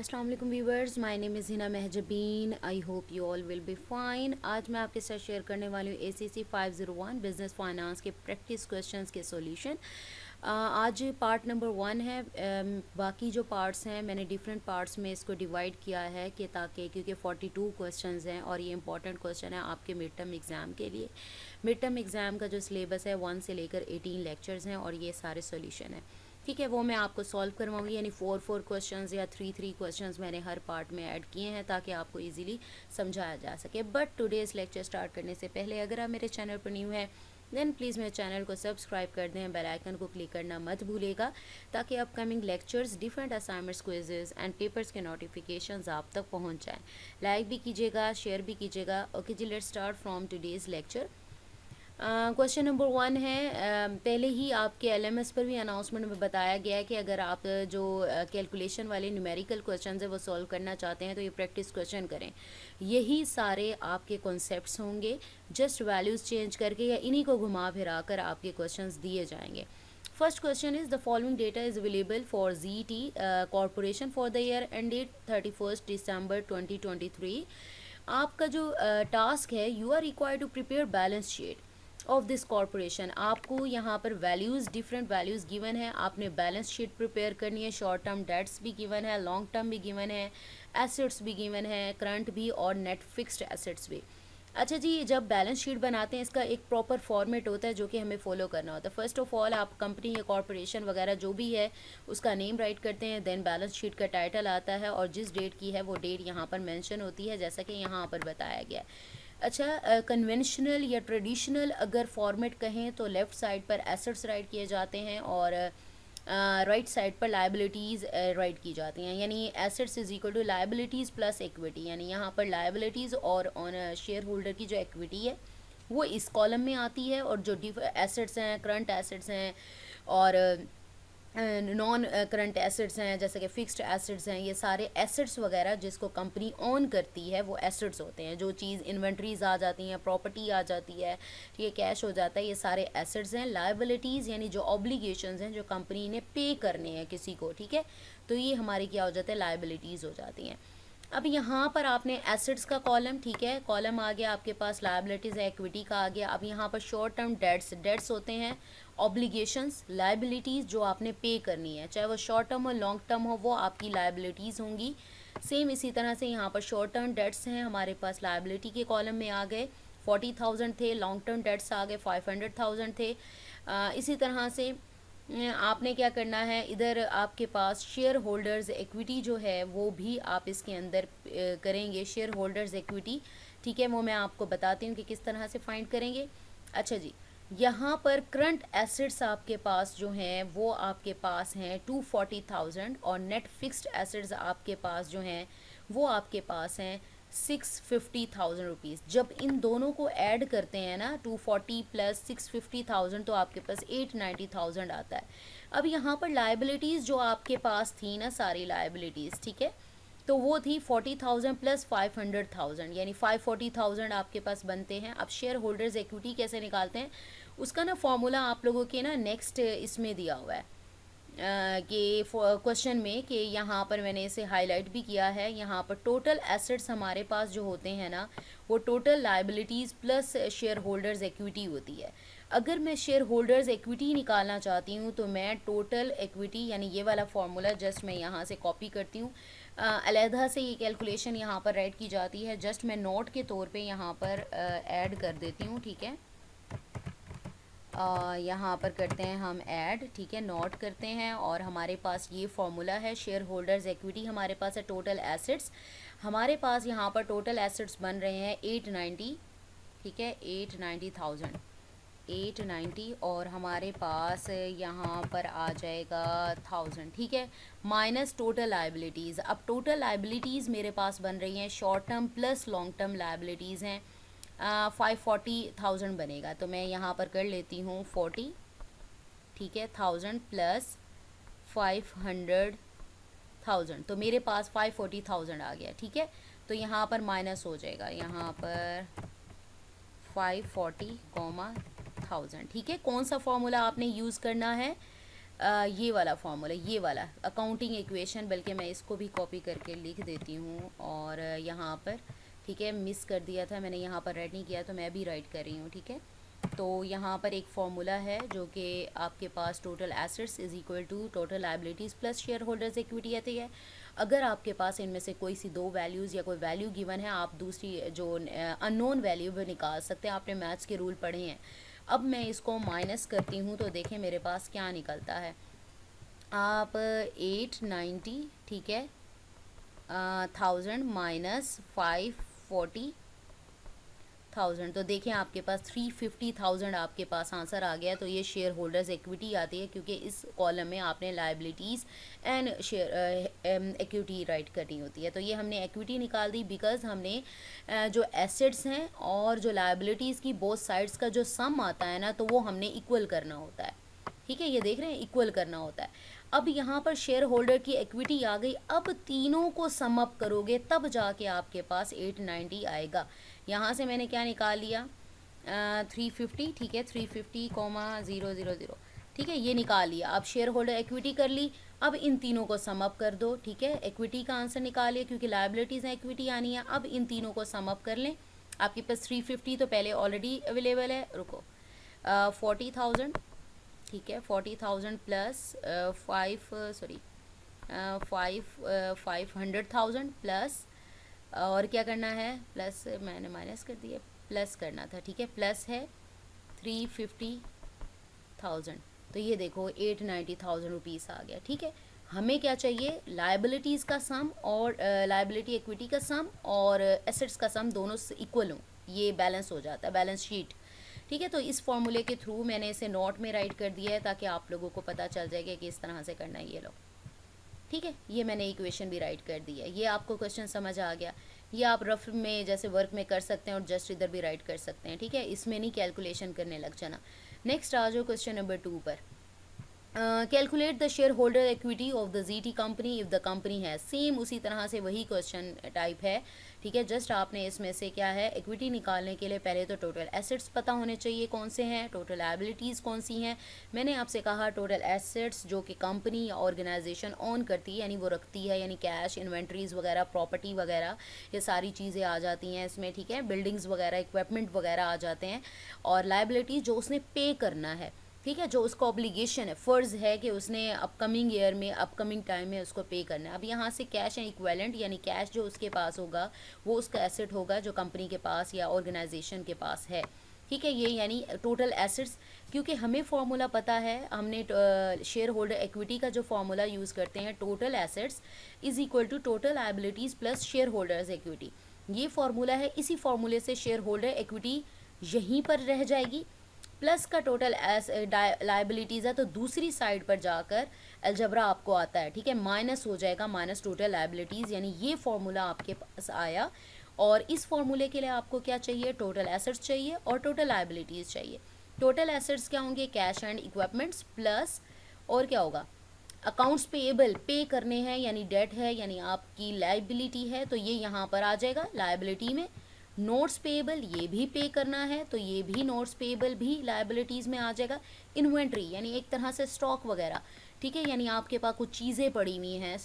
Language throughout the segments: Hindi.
अस्सलाम वालेकुम viewers, my name is Hina Mahjabeen. I hope you all will be fine. आज मैं आपके साथ शेयर करने वाली हूँ ACC 501 बिज़नेस फाइनेंस के प्रैक्टिस क्वेश्चंस के सॉल्यूशन। आज पार्ट नंबर 1 है। बाकी जो पार्ट्स हैं मैंने डिफरेंट पार्ट्स में इसको डिवाइड किया है कि ताकि क्योंकि 42 क्वेश्चंस हैं और ये इंपॉर्टेंट क्वेश्चन है आपके मिड टर्म एग्ज़ाम के लिए। मिड टर्म एग्ज़ाम का जो सिलेबस है 1 से लेकर 18 लेक्चर्स हैं और ये सारे सॉल्यूशन हैं। ठीक है, वो मैं आपको सॉल्व करवाऊंगी, यानी 4 क्वेश्चंस या 3 क्वेश्चंस मैंने हर पार्ट में ऐड किए हैं ताकि आपको इजीली समझाया जा सके। बट टुडेज़ लेक्चर स्टार्ट करने से पहले अगर आप मेरे चैनल पर न्यू है देन प्लीज़ मेरे चैनल को सब्सक्राइब कर दें, बेल आइकन को क्लिक करना मत भूलिएगा ताकि upcoming lectures, different assignments, quizzes and papers के नोटिफिकेशंस आप तक पहुंच जाएं। लाइक भी कीजिएगा, शेयर भी कीजिएगा। ओके जी, let's start from today's lecture. Question number 1 है। पहले ही आपके LMS पर भी अनाउंसमेंट में बताया गया है कि अगर आप जो कैलकुलेशन वाले न्यूमेरिकल क्वेश्चन है वो सॉल्व करना चाहते हैं तो ये प्रैक्टिस क्वेश्चन करें। यही सारे आपके कॉन्सेप्ट्स होंगे, जस्ट वैल्यूज़ चेंज करके या इन्हीं को घुमा फिरा कर आपके क्वेश्चंस दिए जाएंगे। First question is the following data is available for ZT corporation for the year ended 31 December 2023। आपका जो टास्क है, you are required to prepare balance sheet of this corporation. आपको यहाँ पर वैल्यूज़, डिफरेंट वैल्यूज़ गिवन है, आपने बैलेंस शीट प्रिपेयर करनी है। शॉर्ट टर्म डेट्स भी गिवन है, लॉन्ग टर्म भी गिवन है, एसेट्स भी गिवन है, करंट भी और नेट फिक्स्ड एसेट्स भी। अच्छा जी, जब बैलेंस शीट बनाते हैं इसका एक प्रॉपर फॉर्मेट होता है जो कि हमें फॉलो करना होता है। फर्स्ट ऑफ ऑल आप कंपनी या कॉरपोरेशन वगैरह जो भी है उसका नेम राइट करते हैं, देन बैलेंस शीट का टाइटल आता है और जिस डेट की है वो डेट यहाँ पर मेंशन होती है जैसा कि यहाँ पर बताया गया है। अच्छा, कन्वेंशनल या ट्रेडिशनल अगर फॉर्मेट कहें तो लेफ़्ट साइड पर एसेट्स राइट किए जाते हैं और राइट साइड पर लाइबिलिटीज़ राइट की जाती हैं, यानी assets is equal to liabilities plus equity, यानी यहाँ पर लाइबिलिटीज़ और ऑन शेयर होल्डर की जो इक्विटी है वो इस कॉलम में आती है और जो एसेट्स हैं, करंट एसेट्स हैं और नॉन करंट एसेट्स हैं जैसे कि फ़िक्स्ड एसेट्स हैं, ये सारे एसेट्स वगैरह जिसको कंपनी ऑन करती है वो एसेट्स होते हैं। जो चीज़ इन्वेंट्रीज आ जाती हैं, प्रॉपर्टी आ जाती है, ये कैश हो जाता है, ये सारे एसेट्स हैं। लाइबिलिटीज़ यानी जो ऑब्लिगेशंस हैं जो कंपनी ने पे करने हैं किसी को, ठीक है, तो ये हमारी क्या हो जाते हैं, लाइबिलिटीज़ हो जाती हैं। अब यहाँ पर आपने एसेट्स का कॉलम, ठीक है, कॉलम आ गया आपके पास, लाइबिलिटीज़ है, इक्विटी का आ गया। अब यहाँ पर शॉर्ट टर्म डेट्स होते हैं, ऑब्लिगेशंस, लाइबिलिटीज़ जो आपने पे करनी है, चाहे वो शॉर्ट टर्म हो लॉन्ग टर्म हो, वो आपकी लाइबिलिटीज़ होंगी। सेम इसी तरह से यहाँ पर शॉर्ट टर्म डेट्स हैं हमारे पास, लाइबिलिटी के कॉलम में आ गए 40,000 थे, लॉन्ग टर्म डेट्स आ गए 500,000 थे। इसी तरह से आपने क्या करना है, इधर आपके पास शेयर होल्डर्स इक्विटी जो है वो भी आप इसके अंदर करेंगे, शेयर होल्डर्स इक्विटी, ठीक है, वो मैं आपको बताती हूँ कि किस तरह से फाइंड करेंगे। अच्छा जी, यहाँ पर करंट एसेट्स आपके पास जो हैं वो आपके पास हैं 240,000 और नेट फिक्स्ड एसेट्स आपके पास जो हैं वो आपके पास हैं 650,000 रुपीज़। जब इन दोनों को ऐड करते हैं ना, 240 प्लस 650,000 तो आपके पास 890,000 आता है। अब यहाँ पर लाइबिलिटीज़ जो आपके पास थी ना, सारी लाइबिलिटीज़, ठीक है, तो वो थी 40,000 प्लस 500,000, यानी 540,000 आपके पास बनते हैं। अब शेयर होल्डर्स इक्विटी कैसे निकालते हैं उसका ना फॉर्मूला आप लोगों के ना नेक्स्ट इसमें दिया हुआ है कि क्वेश्चन में, कि यहाँ पर मैंने इसे हाईलाइट भी किया है। यहाँ पर टोटल एसेट्स हमारे पास जो होते हैं ना वो total liabilities plus shareholders equity होती है। अगर मैं शेयर होल्डर्स इक्विटी निकालना चाहती हूँ तो मैं टोटल इक्विटी, यानी ये वाला फार्मूला जस्ट मैं यहाँ से कॉपी करती हूँ, अलहदा से ये कैलकुलेशन यहाँ पर राइट की जाती है, जस्ट मैं नोट के तौर पे यहाँ पर ऐड कर देती हूँ, ठीक है। यहाँ पर करते हैं हम ऐड, ठीक है, नोट करते हैं और हमारे पास ये फार्मूला है। शेयर होल्डर्स इक्विटी हमारे पास है, टोटल एसेट्स हमारे पास यहाँ पर टोटल एसेट्स बन रहे हैं 890, ठीक है, 890,000, 890 और हमारे पास यहाँ पर आ जाएगा 1000, ठीक है, माइनस टोटल लाइबिलिटीज़। अब टोटल लाइबिलिटीज़ मेरे पास बन रही हैं short term plus long term liabilities हैं, 540,000 बनेगा, तो मैं यहाँ पर कर लेती हूँ 40, ठीक है, 1000 प्लस 500,000, तो मेरे पास 540,000 आ गया, ठीक है। तो यहाँ पर माइनस हो जाएगा, यहाँ पर 540,000, ठीक है। कौन सा फॉर्मूला आपने यूज़ करना है, ये वाला फॉर्मूला, ये वाला अकाउंटिंग इक्वेशन, बल्कि मैं इसको भी कॉपी करके लिख देती हूँ और यहाँ पर, ठीक है, मिस कर दिया था मैंने, यहाँ पर राइट नहीं किया तो मैं भी राइट कर रही हूँ, ठीक है। तो यहाँ पर एक फॉर्मूला है जो कि आपके पास total assets is equal to total liabilities plus shareholders equity आती है। अगर आपके पास इनमें से कोई सी दो वैल्यूज़ या कोई वैल्यू गिवन है, आप दूसरी जो अननोन वैल्यू वो निकाल सकते हैं। आपने मैथ्स के रूल पढ़े हैं। अब मैं इसको माइनस करती हूँ तो देखें मेरे पास क्या निकलता है। आप 890, ठीक है, 1000 माइनस 540,000, तो देखें आपके पास 350,000 आपके पास आंसर आ गया। तो ये शेयर होल्डर्स इक्विटी आती है, क्योंकि इस कॉलम में आपने liabilities and share equity right करनी होती है। तो ये हमने इक्विटी निकाल दी, बिकॉज हमने जो एसेट्स हैं और जो लायबिलिटीज़ की बोथ साइड्स का जो सम आता है ना, तो वो हमने इक्वल करना होता है, ठीक है। ये देख रहे हैं, इक्वल करना होता है। अब यहाँ पर शेयर होल्डर की इक्विटी आ गई। अब तीनों को सम अप करोगे तब जाके आपके पास 890 आएगा। यहाँ से मैंने क्या निकाल लिया, 350, ठीक है, 350,000, ठीक है, ये निकाल लिया। अब शेयर होल्डर इक्विटी कर ली। अब इन तीनों को सम अप कर दो, ठीक है। इक्विटी का आंसर निकालिए, क्योंकि लायबिलिटीज़ हैं, इक्विटी आनी है। अब इन तीनों को सम अप कर लें। आपके पास 350 तो पहले ऑलरेडी अवेलेबल है, रुको, 40,000, ठीक है, 40,000 प्लस 500,000 प्लस, और क्या करना है, प्लस मैंने माइनस कर दिया, प्लस करना था, ठीक है, प्लस है 350,000। तो ये देखो 890,000 रुपीज़ आ गया, ठीक है। हमें क्या चाहिए, लायबिलिटीज़ का सम और लायबिलिटी इक्विटी का सम और एसेट्स का सम दोनों इक्वल हों, ये बैलेंस हो जाता है, बैलेंस शीट, ठीक है। तो इस फॉर्मूले के थ्रू मैंने इसे नोट में राइट कर दिया है, ताकि आप लोगों को पता चल जाएगा कि इस तरह से करना है। ये लो, ठीक है, ये मैंने इक्वेशन भी राइट कर दी है। ये आपको क्वेश्चन समझ आ गया। ये आप रफ में जैसे वर्क में कर सकते हैं और जस्ट इधर भी राइट कर सकते हैं, ठीक है। इसमें नहीं कैलकुलेशन करने लग जाना। नेक्स्ट आ जाओ क्वेश्चन नंबर 2 पर। Calculate the share holder equity of the GT company if the company है। सेम उसी तरह से वही क्वेश्चन टाइप है, ठीक है। जस्ट आपने इसमें से क्या है, इक्विटी निकालने के लिए पहले तो टोटल एसेट्स पता होने चाहिए कौन से हैं, टोटल लायबिलिटीज़ कौन सी हैं। मैंने आपसे कहा टोटल एसेट्स जो कि कंपनी या ऑर्गेनाइजेशन ऑन करती है, यानी वो रखती है, यानी कैश, इन्वेंट्रीज़ वगैरह, प्रॉपर्टी वगैरह, ये सारी चीज़ें आ जाती हैं इसमें, ठीक है। बिल्डिंग्स वगैरह, इक्विपमेंट वगैरह आ जाते हैं। और लायबिलिटी जो उसने पे करना है, ठीक है, जो उसका ऑब्लिगेशन है, फ़र्ज़ है कि उसने अपकमिंग ईयर में, अपकमिंग टाइम में उसको पे करना है। अब यहाँ से कैश एंड इक्विवेलेंट, यानी कैश जो उसके पास होगा वो उसका एसेट होगा जो कंपनी के पास या ऑर्गेनाइजेशन के पास है, ठीक है। ये यानी टोटल एसेट्स, क्योंकि हमें फार्मूला पता है, हमने शेयर होल्डर इक्विटी का जो फार्मूला यूज़ करते हैं, total assets is equal to total liabilities plus shareholders equity, ये फार्मूला है। इसी फार्मूले से शेयर होल्डर इक्विटी यहीं पर रह जाएगी, प्लस का टोटल लायबिलिटीज़ है, तो दूसरी साइड पर जाकर अलजबरा आपको आता है, ठीक है, माइनस हो जाएगा, माइनस टोटल लायबिलिटीज़, यानी ये फार्मूला आपके पास आया। और इस फार्मूले के लिए आपको क्या चाहिए, टोटल एसेट्स चाहिए और टोटल लायबिलिटीज़ चाहिए। टोटल एसेट्स क्या होंगे, कैश एंड इक्विपमेंट्स, प्लस और क्या होगा, अकाउंट्स पेएबल, पे करने हैं, यानी डेट है, यानी आपकी लायबिलिटी है, तो ये यहाँ पर आ जाएगा लायबिलिटी में। नोट्स पेएबल, ये भी पे करना है, तो ये भी नोट्स पेएबल भी लायबिलिटीज़ में आ जाएगा। इन्वेंट्री यानी एक तरह से स्टॉक वगैरह, ठीक है, यानी आपके पास कुछ चीज़ें पड़ी हुई हैं,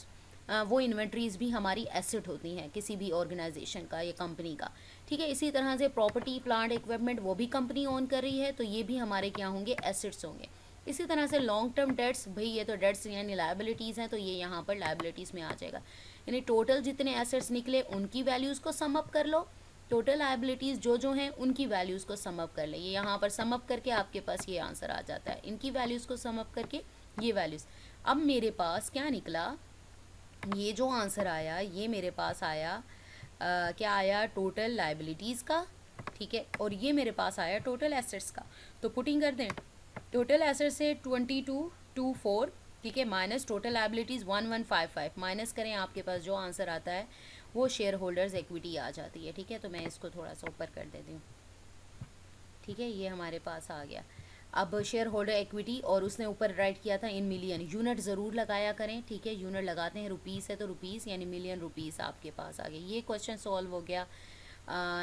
वो इन्वेंट्रीज़ भी हमारी एसेट होती हैं किसी भी ऑर्गेनाइजेशन का या कंपनी का, ठीक है। इसी तरह से प्रॉपर्टी, प्लांट, इक्विपमेंट, वो भी कंपनी ओन कर रही है, तो ये भी हमारे क्या होंगे, एसेट्स होंगे। इसी तरह से लॉन्ग टर्म डेट्स, भाई ये तो डेट्स यानी लायबिलिटीज़ हैं, तो ये यहाँ पर लायबिलिटीज़ में आ जाएगा। यानी टोटल जितने एसेट्स निकले उनकी वैल्यूज़ को सम अप कर लो, टोटल लायबिलिटीज़ जो हैं उनकी वैल्यूज़ को सम अप कर ले। ये यहाँ पर सम अप करके आपके पास ये आंसर आ जाता है, इनकी वैल्यूज़ को सम अप करके ये वैल्यूज़। अब मेरे पास क्या निकला, ये जो आंसर आया ये मेरे पास आया क्या आया, टोटल लायबिलिटीज़ का, ठीक है, और ये मेरे पास आया टोटल एसेट्स का। तो पुटिंग कर दें, टोटल एसेट्स से 2224, ठीक है, माइनस टोटल लायबिलिटीज़ 1155, माइनस करें, आपके पास जो आंसर आता है वो शेयर होल्डर्स इक्विटी आ जाती है, ठीक है। तो मैं इसको थोड़ा सा ऊपर कर देती हूँ, ठीक है, ये हमारे पास आ गया। अब शेयर होल्डर इक्विटी, और उसने ऊपर राइट किया था इन मिलियन, यूनिट ज़रूर लगाया करें, ठीक है, यूनिट लगाते हैं, रुपीज़ है तो रुपीज़ यानी मिलियन रुपीज़ आपके पास आ गए। ये क्वेश्चन सॉल्व हो गया।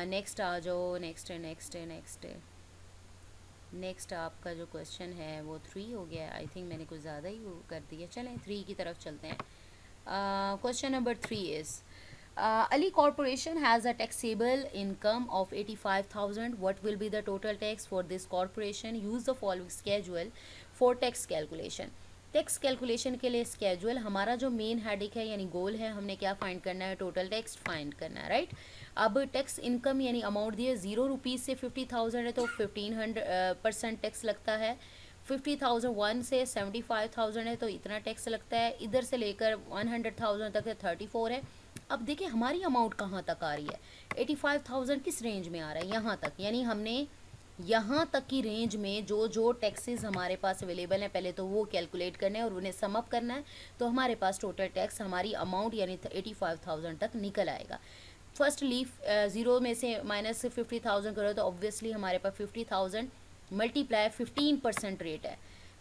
नेक्स्ट आ जाओ, नेक्स्ट। नेक्स्ट आपका जो क्वेश्चन है वो 3 हो गया है। आई थिंक मैंने कुछ ज़्यादा ही वो कर दिया। चलें 3 की तरफ चलते हैं। Question number 3 is Ali Corporation has a taxable income of 85,000. What will be the total tax for this corporation? Use the following schedule for tax calculation. Tax calculation के लिए स्केजुअल, हमारा जो मेन हेडिक है यानी गोल है, हमने क्या फाइंड करना है, टोटल टैक्स फाइंड करना है, राइट। अब टैक्स इनकम यानी अमाउंट दिए 0 रुपीज़ से 50,000 है तो 1500% टैक्स लगता है। 50,001 से 75,000 है तो इतना टैक्स लगता है। इधर से लेकर 100,000 तक है 34 है। अब देखिए हमारी अमाउंट कहाँ तक आ रही है, 85,000 किस रेंज में आ रहा है, यहाँ तक, यानी हमने यहाँ तक की रेंज में जो जो टैक्सेस हमारे पास अवेलेबल हैं पहले तो वो कैलकुलेट करने हैं और उन्हें सम अप करना है। तो हमारे पास टोटल टैक्स हमारी अमाउंट यानी 85,000 तक निकल आएगा। फर्स्ट लीफ 0 में से माइनस 50,000 करो तो ऑब्वियसली हमारे पास 50,000 मल्टीप्लाई 15% रेट है।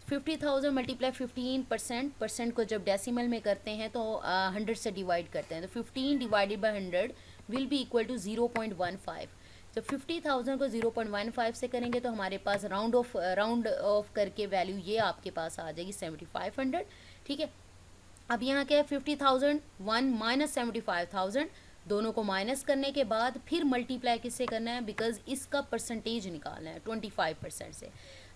50,000 मल्टीप्लाई 15%, को जब डेसिमल में करते हैं तो 100 से डिवाइड करते हैं तो 15 divided by 100 will be equal to 0.15। जब 50,000 को 0.15 से करेंगे तो हमारे पास राउंड ऑफ करके वैल्यू ये आपके पास आ जाएगी 7,500। ठीक है, अब यहाँ क्या है 50,001 माइनस 75,000, दोनों को माइनस करने के बाद फिर मल्टीप्लाई किससे करना है, बिकॉज इसका परसेंटेज निकालना है 25% से।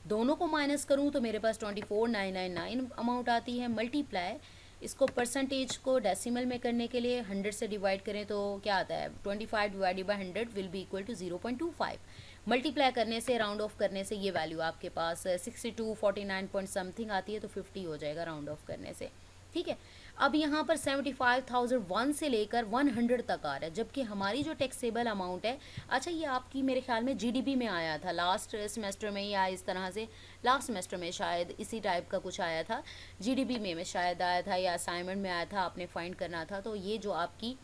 दोनों को माइनस करूँ तो मेरे पास 24,999 अमाउंट आती है, मल्टीप्लाई इसको परसेंटेज को डेसिमल में करने के लिए 100 से डिवाइड करें तो क्या आता है 25 divided by 100 will be equal to 0.25। Multiply करने से राउंड ऑफ करने से ये वैल्यू आपके पास 62 49 पॉइंट समथिंग आती है तो 50 हो जाएगा राउंड ऑफ करने से। ठीक है, अब यहाँ पर 75,001 से लेकर 100 तक आ रहा है, जबकि हमारी जो टैक्सेबल अमाउंट है, अच्छा ये आपकी मेरे ख्याल में जीडीपी में आया था लास्ट सेमेस्टर में या इस तरह से लास्ट सेमेस्टर में शायद इसी टाइप का कुछ आया था, जीडीपी में शायद आया था या असाइनमेंट में आया था, आपने फाइंड करना था। तो ये जो आपकी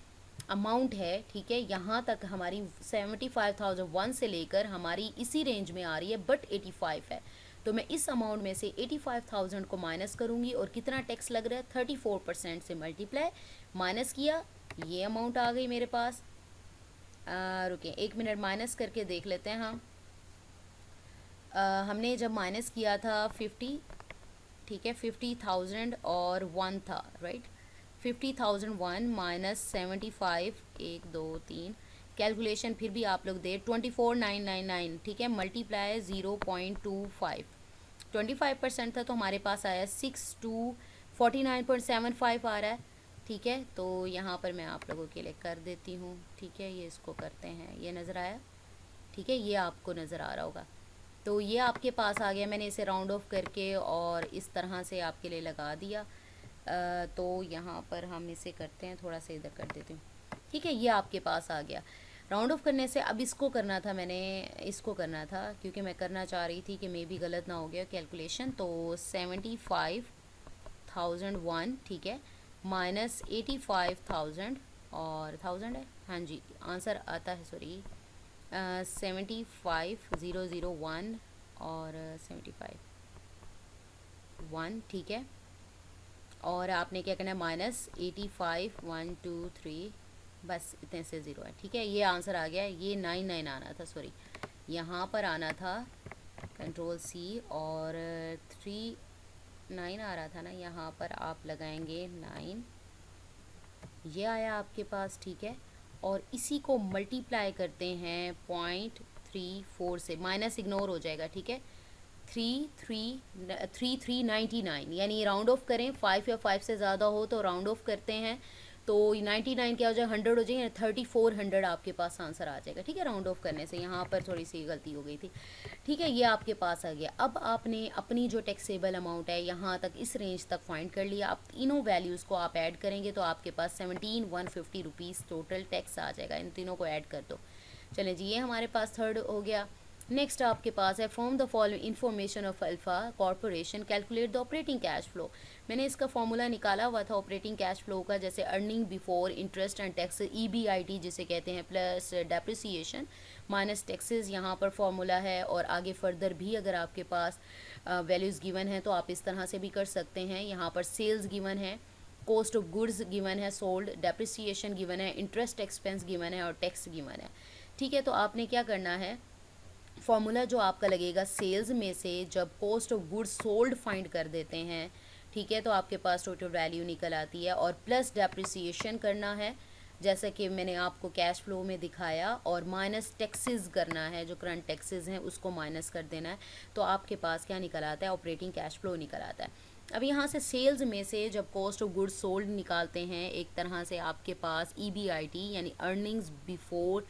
अमाउंट है, ठीक है, यहाँ तक हमारी 75,001 से लेकर हमारी इसी रेंज में आ रही है, बट 85 है। तो मैं इस अमाउंट में से 85,000 को माइनस करूँगी और कितना टैक्स लग रहा है 34% से मल्टीप्लाई माइनस किया, ये अमाउंट आ गई मेरे पास। रुकिए 1 मिनट माइनस करके देख लेते हैं हम। हमने जब माइनस किया था 50, ठीक है, 50,000 और 1 था, राइट। 50,001 माइनस 75, 1 2 3 कैलकुलेशन फिर भी आप लोग दे 24,999, ठीक है, मल्टीप्लाई 0.25, 25% था तो हमारे पास आया 6249.75 आ रहा है। ठीक है, तो यहाँ पर मैं आप लोगों के लिए कर देती हूँ। ठीक है, ये इसको करते हैं, ये नज़र आया, ठीक है, ये आपको नज़र आ रहा होगा। तो ये आपके पास आ गया, मैंने इसे राउंड ऑफ करके और इस तरह से आपके लिए लगा दिया। तो यहाँ पर हम इसे करते हैं, थोड़ा सा इधर कर देती हूँ। ठीक है, ये आपके पास आ गया। राउंड ऑफ करने से अब इसको करना था, मैंने इसको करना था क्योंकि मैं करना चाह रही थी कि मे भी गलत ना हो गया कैलकुलेशन। तो 75,001, ठीक है, माइनस 85,000 और 1000 है, हाँ जी आंसर आता है, सॉरी 75,001 और 75,1, ठीक है, और आपने क्या करना है माइनस 85, 1 2 3, बस इतने से 0 है। ठीक है, ये आंसर आ गया। ये 99 आना था, सॉरी यहाँ पर आना था कंट्रोल सी और 39 आ रहा था ना, यहाँ पर आप लगाएंगे 9, ये आया आपके पास। ठीक है, और इसी को मल्टीप्लाई करते हैं 0.34 से, माइनस इग्नोर हो जाएगा। ठीक है, 3399, यानी राउंड ऑफ करें 5 या 5 से ज़्यादा हो तो राउंड ऑफ करते हैं तो 99 क्या हो जाएगा 100 हो जाएगा, 3400 आपके पास आंसर आ जाएगा। ठीक है, राउंड ऑफ करने से यहाँ पर थोड़ी सी गलती हो गई थी। ठीक है, ये आपके पास आ गया। अब आपने अपनी जो टैक्सेबल अमाउंट है यहाँ तक इस रेंज तक फाइंड कर लिया। आप तीनों वैल्यूज़ को आप ऐड करेंगे तो आपके पास 17,150 रुपीज़ टोटल टैक्स आ जाएगा। इन तीनों को ऐड कर दो। चलें जी, ये हमारे पास थर्ड हो गया। नेक्स्ट आपके पास है from the following information of alpha corporation calculate the operating cash flow. मैंने इसका फॉर्मूला निकाला हुआ था ऑपरेटिंग कैश फ्लो का, जैसे earning before interest and tax, EBIT जिसे कहते हैं, प्लस डेप्रिसिएशन माइनस टैक्सेस, यहाँ पर फॉर्मूला है। और आगे फर्दर भी अगर आपके पास वैल्यूज़ गिवन है तो आप इस तरह से भी कर सकते हैं। यहाँ पर सेल्स गिवन है, कॉस्ट ऑफ गुड्स गिवन है सोल्ड, डेप्रिसिएशन गिवन है, इंटरेस्ट एक्सपेंस गिवन है और टैक्स गिवन है। ठीक है, तो आपने क्या करना है, फॉर्मूला जो आपका लगेगा सेल्स में से जब cost of goods sold find कर देते हैं, ठीक है, तो आपके पास टोटल वैल्यू निकल आती है, और प्लस डेप्रिसिएशन करना है जैसा कि मैंने आपको कैश फ्लो में दिखाया, और माइनस टैक्सेस करना है, जो करंट टैक्सेस हैं उसको माइनस कर देना है, तो आपके पास क्या निकल आता है, ऑपरेटिंग कैश फ्लो निकल आता है। अब यहाँ से सेल्स में से जब कॉस्ट ऑफ गुड्स सोल्ड निकालते हैं, एक तरह से आपके पास EBIT यानी earnings before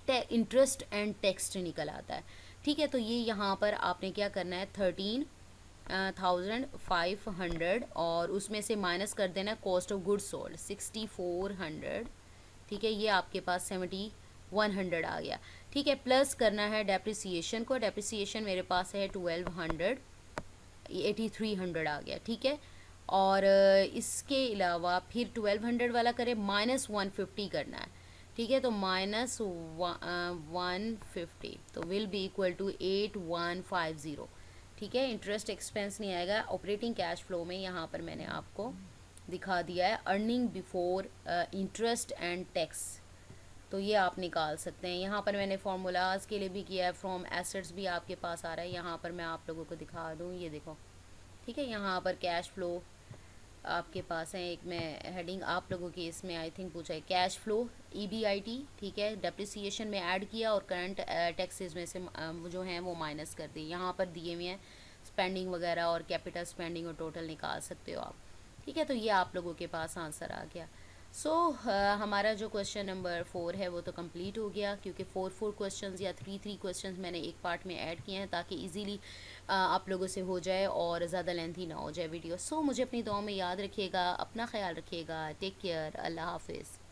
interest and tax निकल आता है, ठीक है। तो ये यहाँ पर आपने क्या करना है, 13,500 और उसमें से माइनस कर देना कॉस्ट ऑफ गुड्स सोल्ड 6,400, ठीक है, ये आपके पास 7,100 आ गया, ठीक है। प्लस करना है डेप्रिसिएशन को, डेप्रिसिएशन मेरे पास है 1,200, 8,300 आ गया, ठीक है। और इसके अलावा फिर 1,200 वाला करें, माइनस 150 करना है, ठीक है। तो माइनस 150 तो विल बी इक्वल टू 8,150, ठीक है। इंटरेस्ट एक्सपेंस नहीं आएगा। ऑपरेटिंग कैश फ्लो में यहाँ पर मैंने आपको दिखा दिया है earning before interest and tax, तो ये आप निकाल सकते हैं। यहाँ पर मैंने फार्मूलाज के लिए भी किया है, फ्रॉम एसेट्स भी आपके पास आ रहा है, यहाँ पर मैं आप लोगों को दिखा दूँ, ये देखो, ठीक है। यहाँ पर कैश फ्लो आपके पास है, एक मैं हेडिंग आप लोगों की इसमें आई थिंक पूछा है, कैश फ्लो EBIT, ठीक है, डेप्रिसिएशन में ऐड किया और करंट टैक्सेस में से जो हैं वो माइनस कर दी, यहाँ पर दिए हुए हैं स्पेंडिंग वगैरह और कैपिटल स्पेंडिंग और टोटल निकाल सकते हो आप, ठीक है। तो ये आप लोगों के पास आंसर आ गया। हमारा जो क्वेश्चन नंबर 4 है वो तो कंप्लीट हो गया, क्योंकि 4 क्वेश्चंस या 3 क्वेश्चंस मैंने एक पार्ट में ऐड किए हैं ताकि इजीली आप लोगों से हो जाए और ज़्यादा लेंथी ना हो जाए वीडियो। मुझे अपनी दुआ में याद रखिएगा, अपना ख्याल रखिएगा, टेक केयर, अल्लाह हाफिज़।